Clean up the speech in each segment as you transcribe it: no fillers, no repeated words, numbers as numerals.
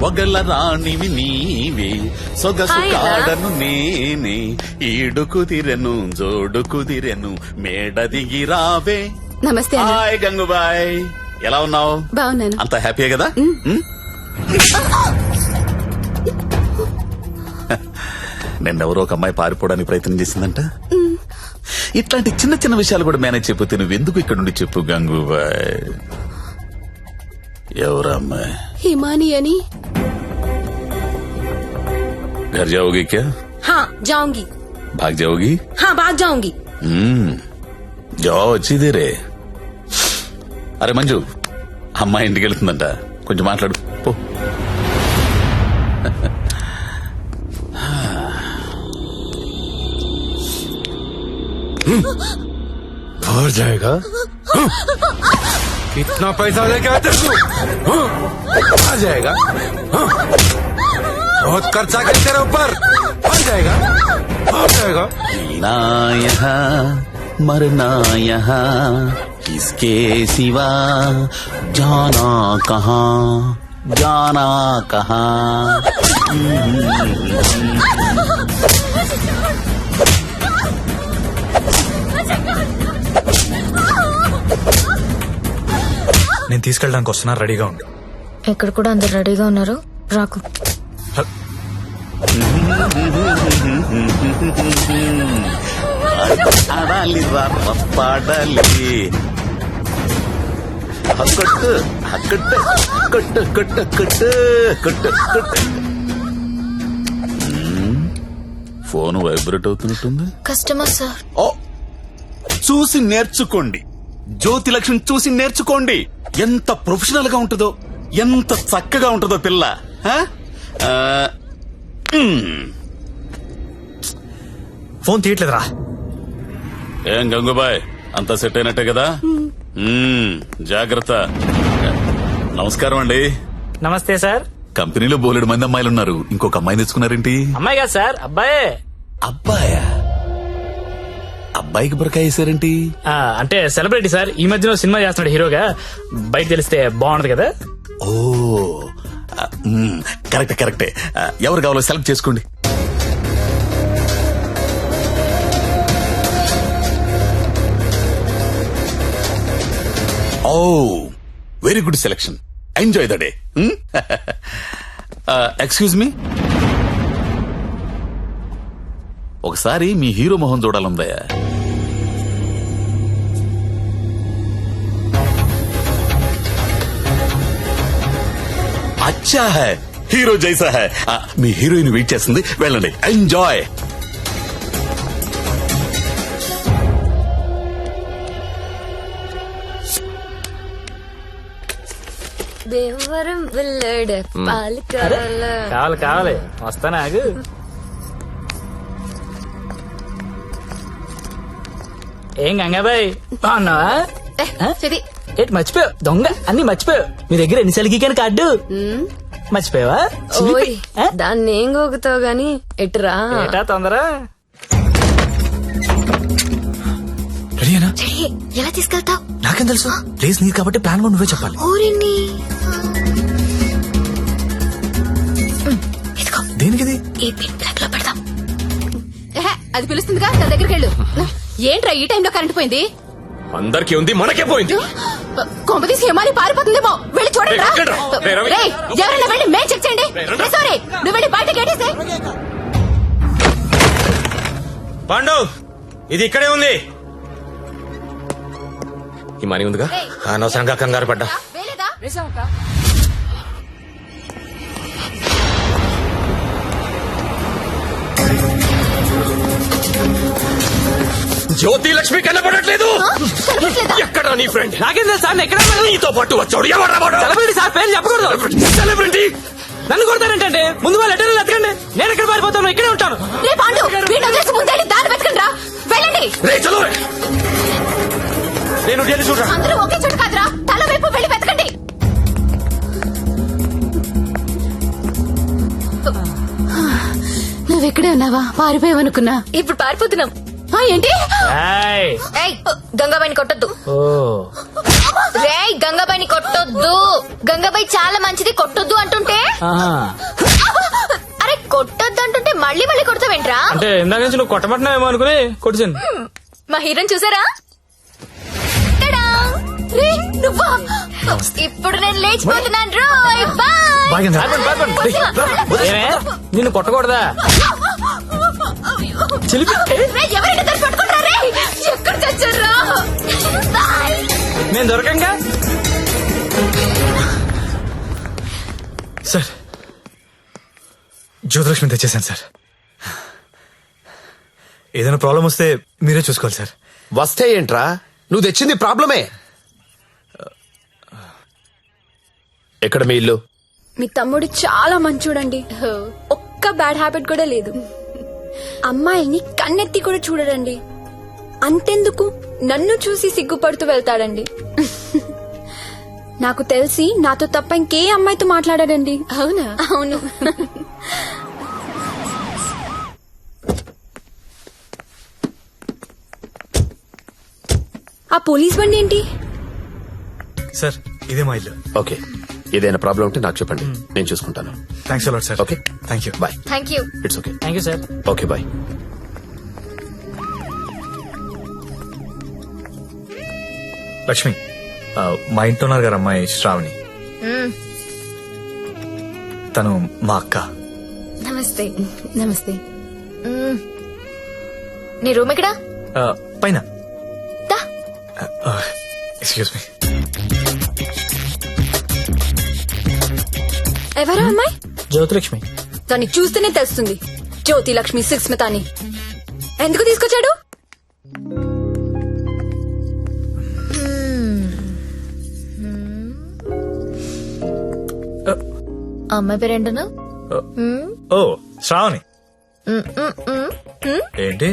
ఒగల రాణివి నీవే సొగసు కాడను నేనే ఈడు కుదిరెను జోడు కుదిరెను మేడ దిగి రావే. నమస్తే. హాయ్ గంగుబాయ్, ఎలా ఉన్నావు? బాగున్నాను. అంత హ్యాపీయే కదా? నిన్నెవరో ఒక అమ్మాయి పారిపోవడానికి ప్రయత్నం చేసిందంట. ఇట్లాంటి చిన్న చిన్న విషయాలు కూడా మేనేజ్ చెప్పితే నువ్వెందుకు ఇక్కడ నుండి చెప్పు గంగూబాయ్. ఎవరా అమ్మాయి? హిమాని అని. घर जाओगी क्या? हाँ जाऊंगी. भाग जाओगी? हाँ भाग जाऊंगी. जाओ अच्छी देरे. అరే మంజు, అమ్మాయి ఇంటికి వెళ్తుందంట, కొంచెం మాట్లాడు పో. और जाएगा? कितना पैसा लेके आते तू? आ जाएगा? बहुत खर्चा कर तेरे ऊपर. आ जाएगा? आ जाएगा? ना यहाँ मरना यहाँ किसके सिवा जाना कहाँ जाना कहाँ. నేను తీసుకెళ్ళడానికి వస్తున్నా, రెడీగా ఉండు. ఇక్కడ కూడా అందరు రెడీగా ఉన్నారు, రాకు. ఆడాలి పాడాలి కొట్టు కొట్టు కొట్టు కొట్టు కొట్టు కొట్టు కొట్టు. ఫోన్ వైబ్రేట్ అవుతున్నట్టుంది. Customer sir. ఓ, చూసి నేర్చుకోండి, జ్యోతి లక్ష్మి చూసి నేర్చుకోండి. ఎంత ప్రొఫెషనల్ గా ఉంటుందో, ఎంత చక్కగా ఉంటుందో పిల్ల. ఫోన్ తీయట్లేదురా. ఏం గంగుబాయ్, అంతా సెట్ అయినట్టే కదా? జాగ్రత్త. నమస్కారం అండి. నమస్తే సార్. కంపెనీలో బోలెడు మంది అమ్మాయిలు ఉన్నారు, ఇంకొక అమ్మాయిని తెచ్చుకున్నారేంటి? అమ్మాయి కాదు సార్, అబ్బాయే. అబ్బాయా? అబ్బాయికి బురకాయ వేసారేంటి? అంటే సెలబ్రిటీ సార్, ఈ మధ్యన సినిమా చేస్తున్నాడు హీరోగా, బయట తెలిస్తే బాగుండదు కదా. ఓ కరెక్టే కరెక్టే. ఎవరు కావాలో సెలెక్ట్ చేసుకోండి. Oh very good selection, enjoy the day. Excuse me, ఒకసారి మీ హీరో మొహం చూడాలందయ్యా. అచ్చా హై, హీరో జైసా హై. మీ హీరోయిన్ వెయిట్ చేస్తుంది, వెళ్ళండి, ఎంజాయ్. దేవరం వెళ్ళాడు పాలు కావాలి కావాలి, వస్తానా ఆగు. ఏం గంగాబాయ్ బాగున్నావా? ఏంటి మర్చిపోయావు? దొంగ అన్ని మర్చిపోయావు. మీ దగ్గర ఎన్నిసార్లు గీకాను కార్డు మర్చిపోయావా? దాన్ని ఏం గోగుతావు గాని ఎటురా. ఏటా తొందర? రెడీనా? ఎలా తీసుకెళ్తావు? నాకేం తెలుసు, ప్లేస్ నీది కాబట్టి ప్లాన్ కూడా నువ్వే చెప్పాలి. ఊరిని దేనికిది? ఈ పిన్ బ్లాక్ లో పెడదాం. అది పిలుస్తుందిగా, నా దగ్గరికి వెళ్ళు. ఏంట్రా ఈ టైంలో కరెంట్ పోయింది? అందరికీ ఉంది, మనకే పోయింది. కొంపతీసి హిమాని పారిపోతుందేమో, వెళ్ళి చూడండి. ఎవరైనా వెళ్ళి మేం చెక్ చేయండి. సారీ, నువ్వు వెళ్ళి బయట గేటేసే. పాండు, ఇది ఇక్కడే ఉంది. ఈ మనీ ఉందిగా, అనవసరంగా కంగారు పడ్డా. జ్యోతి లక్ష్మి కనపడట్లేదు. ఎక్కడ నీ ఫ్రెండ్? నాకేం తెలుసు సార్, ఎక్కడ నీతో పాటు వచ్చాడు ఎవరు? సెలబ్రిటీ సార్, పేరు చెప్పకూడదు. సెలబ్రిటీ నన్ను కొడతారంటే ముందు వాళ్ళు లెటర్లు ఎత్తకండి, నేను ఎక్కడ పారిపోతాను, ఇక్కడే ఉంటాను. వెళ్ళండి. నేను చూడరా. అందరూ ఒకే చోట కాదురా, తల వైపు వెళ్ళి వెతకండి. నువ్వెక్కడే ఉన్నావా? పారిపోయావనుకున్నా. ఇప్పుడు పారిపోతున్నాం. ఏంటి? గంగాబాయిని కొట్టొద్దు. రేయ్, గంగాబాయిని కొట్టొద్దు. గంగాబాయి చాలా మంచిది, కొట్టొద్దు అంటుంటే ఆహా. అరే కొట్టొద్దంటుంటే మళ్ళీ మళ్ళీ కొడతావేంట్రా? అంటే ఇందాక నుంచి నువ్వు కొట్టబట్టినావేమో అనుకుని కొట్టించాను. మా హీరోని చూసారా? టడా! రే, నువ్వా? ఇప్పుడు నేను లేచిపోతున్నాను రోయ్. బాయ్. ఏమే? నిన్ను కొట్టకూడదా? చిలిపి రే, ఎవరైనా దాన్ని పట్టుకుంటారా రే? ఎక్కడ చచ్చారా? బాయ్. నేను దొరకంగా. సార్ జ్యోతిలక్ష్మి తెచ్చేసాను సార్. ఏదైనా ప్రాబ్లం వస్తే మీరే చూసుకోవాలి సార్. వస్తే ఏంట్రా, నువ్వు తెచ్చింది ప్రాబ్లమే. ఎక్కడ మీ ఇల్లు? మీ తమ్ముడు చాలా మంచోడండి. ఒక్క బ్యాడ్ హ్యాబిట్ కూడా లేదు. అమ్మాయిని కన్నెత్తి కూడా చూడడండి. అంతెందుకు నన్ను చూసి సిగ్గుపడుతూ వెళ్తాడండి. నాకు తెలిసి నాతో తప్ప ఇంకే అమ్మాయితో మాట్లాడాడండి. అవునా? అవును. ఆ పోలీస్ బండి ఏంటి? సార్ ఇదే మా ఇల్లు. ఓకే, ఏదైనా ప్రాబ్లం ఉంటే నాకు చెప్పండి, నేను చూసుకుంటాను. Thanks a lot sir. Okay, thank you. Bye. Thank you. It's okay. Thank you sir. Okay, bye. Lakshmi, మా ఇంట్లో ఉన్నారు గారు అమ్మాయి శ్రావణి. తను మా అక్క. నమస్తే. నమస్తే. నీ రూమ్ ఎక్కడా? పైన. దా. Excuse me. ఎవరా అమ్మాయి? జ్యోతిలక్ష్మి. దాన్ని చూస్తేనే తెలుస్తుంది. జ్యోతి లక్ష్మి సుస్మిత అని. ఎందుకు తీసుకొచ్చాడు? అమ్మాయి పేరేంటను? ఓ శ్రావణి. ఏంటి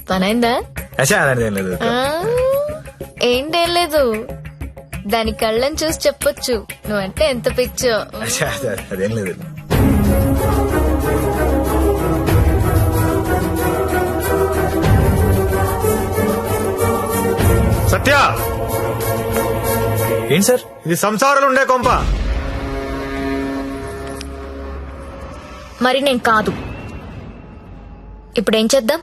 పనైందా? అచ్చా అలాంటిది ఏం లేదు. ఏంటేం లేదు, దాని కళ్ళని చూసి చెప్పొచ్చు నువ్వంటే ఎంత పిచ్చో. అచ్చా, అదేం లేదు. సత్య, ఏంటి సార్? ఇది సంసారాలు ఉండే కొంప. మరి నేను కాదు. ఇప్పుడేం చేద్దాం?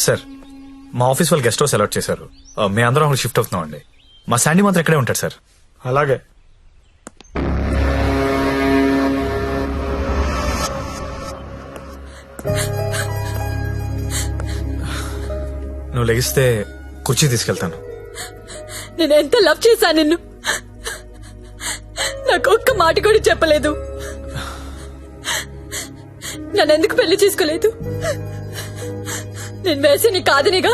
సార్ మా ఆఫీస్ వాళ్ళు గెస్ట్ హౌస్ అలాట్ చేశారు. మీ అందరం అక్కడ షిఫ్ట్ అవుతున్నాం అండి. మా శాండీ మాత్రం ఇక్కడే ఉంటాడు సార్. అలాగే. నువ్వు లెగిస్తే కుర్చీ తీసుకెళ్తాను. నేను ఎంత లవ్ చేశా నిన్ను. నాకు ఒక్క మాట కూడా చెప్పలేదు. నన్నెందుకు పెళ్లి చేసుకోలేదు? నేను వేసి నీ కాదనిగా.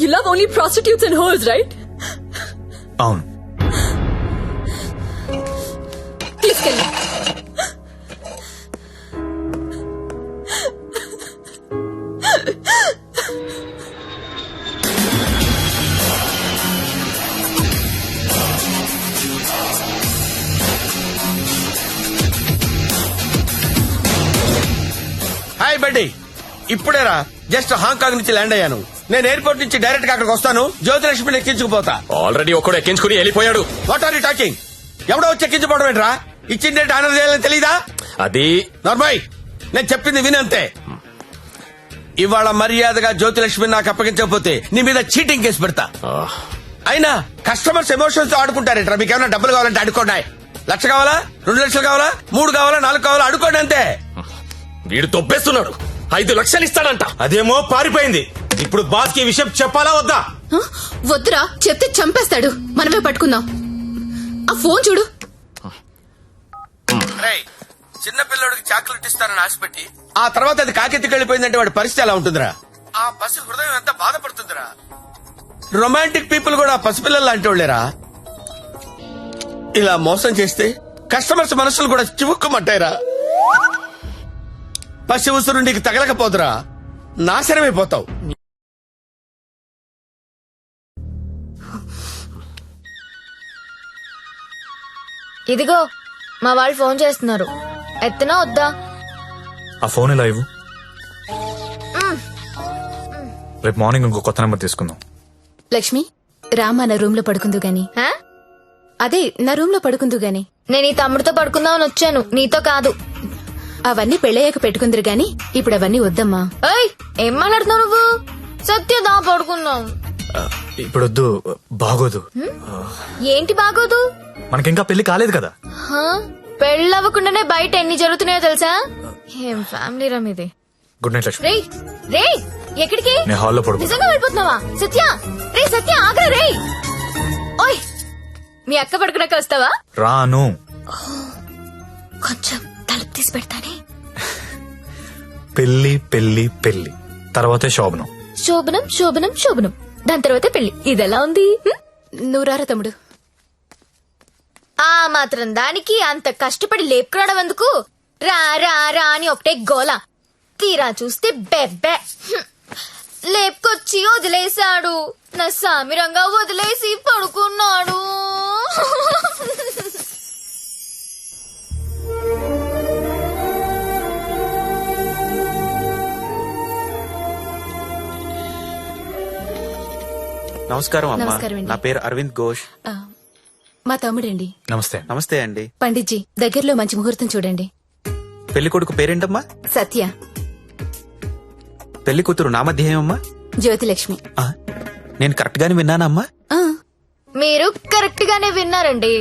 You love only prostitutes and hoes, right? అవును. తీసుకెళ్ళి. హాయ్ బడ్డీ, ఇప్పుడేరా జస్ట్ హాంకాంగ్ నుంచి ల్యాండ్ అయ్యాను. నేను ఎయిర్పోర్ట్ నుంచి డైరెక్ట్ గా అక్కడికి వస్తాను. జ్యోతిలక్ష్మిని ఎక్కించుకుపోతా. ఆల్రెడీ ఒక్కడు ఎక్కించుకుని వెళ్ళిపోయాడు. What are you talking? ఎవడో వచ్చి ఎక్కించుకోవడం ఏంట్రా? ఇచ్చిండే ఆనర్ చేయాలని తెలీదా? అది నార్మల్, నేను చెప్పింది వినంతే. ఇవాళ మర్యాదగా జ్యోతిలక్ష్మి నాకు అప్పగించకపోతే నీ మీద చీటింగ్ కేసు పెడతా. అయినా కస్టమర్స్ ఎమోషన్స్ తో ఆడుకుంటారేంట్రా? మీకు ఏమైనా డబ్బులు కావాలంటే అడుకోండి. 1,00,000 కావాలా, 2 లక్షలు కావాలా, 3 కావాలా, 4 కావాలా, అడుకోండి అంతే. వీడు తొప్పేస్తున్నాడు. 5 లక్షలు ఇస్తాడంట. అదేమో పారిపోయింది. ఇప్పుడు బాస్ కి విషయం చెప్పాలా వద్దా? వద్దురా, చెప్తే చంపేస్తాడు. మనమే పట్టుకుందాం. ఆ ఫోన్ చూడు. చిన్న పిల్లడికి చాక్లెట్ ఇస్తానని ఆశపెట్టి ఆ తర్వాత అది కాకెత్తికి వెళ్ళిపోయిందంటే వాడి పరిస్థితి ఎలా ఉంటుందిరా? ఆ పసి హృదయం ఎంత బాధపడుతుందిరా? రొమాంటిక్ పీపుల్ కూడా పసిపిల్లలు లాంటి వాళ్ళేరా. ఇలా మోసం చేస్తే కస్టమర్స్ మనసులు కూడా చివుక్కుమంటాయిరా. పసి ఉసురు నీకు తగలకపోదురా, నాశనమైపోతావు. ఇదిగో మా వాళ్ళు ఫోన్ చేస్తున్నారు. ఎత్తనా వద్దా? ఆ ఫోన్ ఇలా ఇవ్వు. రేపు మార్నింగ్ ఇంకో కొత్త నెంబర్ తీసుకుందాం. లక్ష్మి రామా నా రూమ్ లో పడుకుందు గాని. హా? అదే నా రూమ్ లో పడుకుందు గాని. నేను ఈ తమ్ముడితో పడుకుందామని వచ్చాను, నీతో కాదు. అవన్నీ పెళ్ళయ్యాక పెట్టుకుందరు గాని ఇప్పుడు అవన్నీ వద్దమ్మా. ఏయ్, ఏం మాట్లాడుతున్నావు నువ్వు? సత్యదా పడుకుందాం. ఇప్పుడు వద్దు, బాగోదు. ఏంటి బాగోదు? మనకింకా పెళ్లి కాలేదు కదా. హా? పెళ్ళవ్వకుండానే బయట ఎన్ని జరుగుతున్నాయో తెలుసా? ఏం ఫ్యామిలీ రా మీది. Good night Lakshmi. రేయ్ రేయ్, ఎక్కడికి? నేను హాల్లో పడుకో. నిజంగా వెళ్ళిపోతున్నావా? సత్య రే, సత్య ఆగ్రా రే. ఓయ్, మీ అక్క పడుకున్నాక వస్తావా? రాను. కొంచెం తలుపు తీసి పెడతానే. పెళ్లి పెళ్లి పెళ్లి తర్వాతే శోభనం. శోభనం శోభనం శోభనం, దాని తర్వాత పెళ్లి. ఇదెలా ఉంది? నువ్వు రారా తమ్ముడు. ఆ మాత్రం దానికి అంత కష్టపడి లేపుకురావడం ఎందుకు? రా రా రా అని ఒకటే గోల. తీరా చూస్తే బెబ్బె. లేపుకొచ్చి వదిలేశాడు. నా సామిరంగా వదిలేసి పడుకున్నాడు. నమస్కారం అమ్మా. నమస్కారం అండి. నా పేరు అరవింద్ ఘోష్. ఆ, మా తమ్ముడండి. నమస్తే. నమస్తే అండి. పండిట్జీ దగ్గరలో మంచి ముహూర్తం చూడండి. పెళ్లి కొడుకు పేరేంటమ్మా? సత్య. పెళ్లి కూతురు నామధ్యేయమ్మా? జ్యోతిలక్ష్మి. నేను కరెక్ట్ గానే విన్నానమ్మా? ఆ, మీరు కరెక్ట్ గానే విన్నారండి.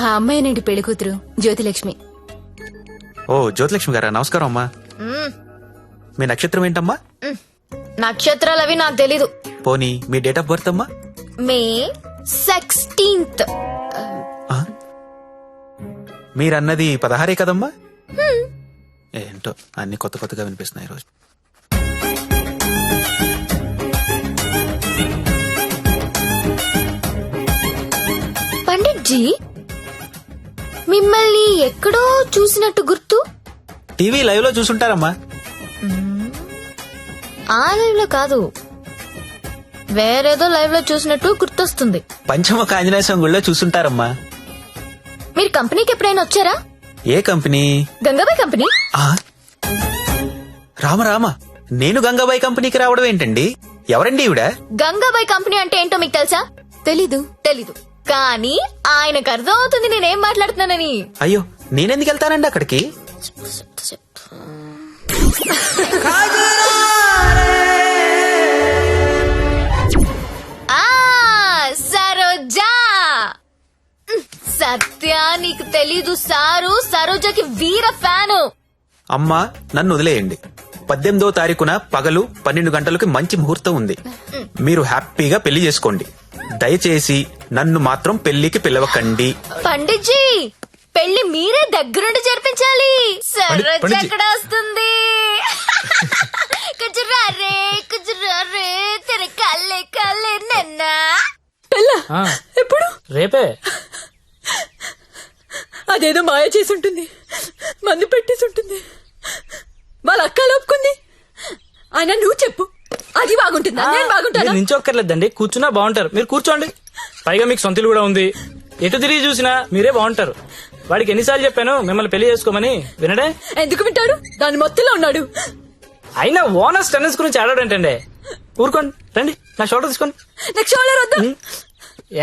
ఆ అమ్మాయినండి పెళ్లి కూతురు జ్యోతిలక్ష్మి. ఓ జ్యోతిలక్ష్మి గారా, నమస్కారం అమ్మా. మ్, మీ నక్షత్రం ఏంటమ్మా? నక్షత్రాలవి నాకు తెలీదు. పోనీ మీ డేట్ ఆఫ్ బర్త్ అమ్మా? మే 16th. మీరన్నది 16 కదమ్మా? ఏంటో అన్ని కొత్త కొత్తగా వినిపిస్తున్నాయి ఈరోజు. పండిట్జీ, మిమ్మల్ని ఎక్కడో చూసినట్టు గుర్తు. టీవీ లైవ్ లో చూసుంటారమ్మా. ఆ లైవ్ లో కాదు, వేరేదో లైవ్ లో చూసినట్టు గుర్తొస్తుంది. పంచముఖ ఆంజనేయ స్వామి గుళ్ళో చూసుంటారమ్మా. మీరు కంపెనీకి ఎప్పుడైనా వచ్చారా? ఏ కంపెనీ? గంగాబాయ్ కంపెనీ. రామ రామ, నేను గంగాబాయి కంపెనీకి రావడం ఏంటండి? ఎవరండి ఈవిడ? గంగాబాయ్ కంపెనీ అంటే ఏంటో మీకు తెలుసా? తెలీదు. తెలీదు, కానీ ఆయనకు అర్థం అవుతుంది నేనేం మాట్లాడుతున్నానని. అయ్యో, నేనెందుకు వెళ్తానండి అక్కడికి? సరోజా. సత్య, నీకు తెలీదు, సారు సరోజకి వీర ఫ్యాను. అమ్మా, నన్ను వదిలేయండి. 18వ తారీఖున పగలు 12 గంటలకు మంచి ముహూర్తం ఉంది. మీరు హ్యాపీగా పెళ్లి చేసుకోండి. దయచేసి నన్ను మాత్రం పెళ్లికి పిలవకండి. పండిట్జీ, పెళ్లి మీరే దగ్గరుండి జరిపించాలి. సరోజ పండిట్జీ. ఎక్కడ వస్తుంది? కుజురారే కుజురారే తెర కల్లే కల్లే నన్నా. ఆ, ఎప్పుడు? రేపే. అదేదో మాయ చేసి ఉంటుంది, మందు పెట్టేసి ఉంటుంది. వాళ్ళ అక్క లోపుకుంది. ఆయన నువ్వు చెప్పు, అది బాగుంటుందా నేను బాగుంటానా? మీరు నించొక్కర్లేదండి, కూర్చున్నా బాగుంటారు. మీరు కూర్చోండి. పైగా మీకు సొంత ఇల్లు కూడా ఉంది. ఎటు తిరిగి చూసినా మీరే బాగుంటారు. వాడికి ఎన్నిసార్లు చెప్పాను మిమ్మల్ని పెళ్లి చేసుకోమని, వినడే? ఎందుకు వింటాడు? దాని మొత్తంలో ఉన్నాడు. అయినా ఓనర్స్ టెన్నిస్ గురించి ఆడాడంటండి. ఊరుకోండి, రండి నా షోల్డర్ తీసుకోండి. నాకు షోల్డర్ వద్దా?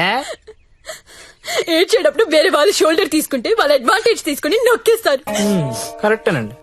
ఏ ఏడ్చేటప్పుడు వేరే వాళ్ళ షోల్డర్ తీసుకుంటే వాళ్ళ అడ్వాంటేజ్ తీసుకుని నొక్కేస్తారు. కరెక్టేనండి.